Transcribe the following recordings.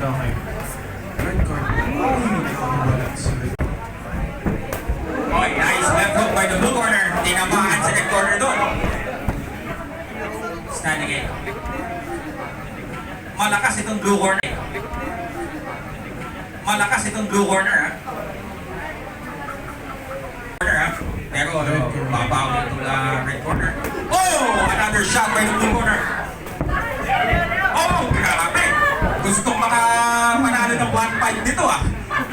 Okay. Red card. Okay, nice left hook by the blue corner. Tinamaan sa red corner doon. Standing in. Malakas itong blue corner. Malakas itong blue corner, ha? Pero babaw itong red corner. Oh! Another shot by the blue corner. Oh! Grabe! Gustong makapanalo ng 1-5 dito, ah.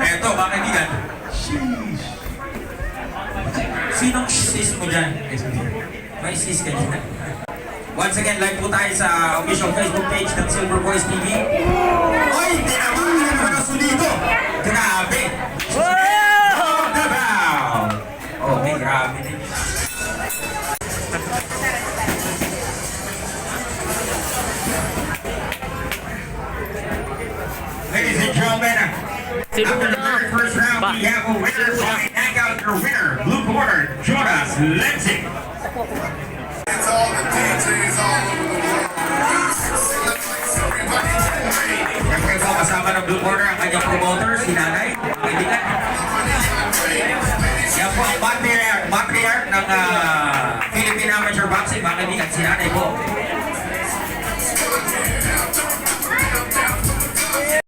Eto, mga kaibigan. Sheesh. Sinong sis mo dyan? May sis ka dyan. Once again, live po tayo sa official Facebook page ng Silver Voice TV. Oy! Tinamaan na naman ang sunito! Grabe! Oh, dabaw! Okay, grabe din. Ladies and gentlemen, after the very first round, we have a winner by knockout. Your winner, blue corner, Jonas Lenzing. It's all the DJs all over the world. Everybody get ready. Siyempre po kasama ng blue corner ang kanyang promoter, si Nanay. Kaibigan. Yan po ang matriarch ng Philippine Amateur Boxing, mga kaibigan, si Nanay po.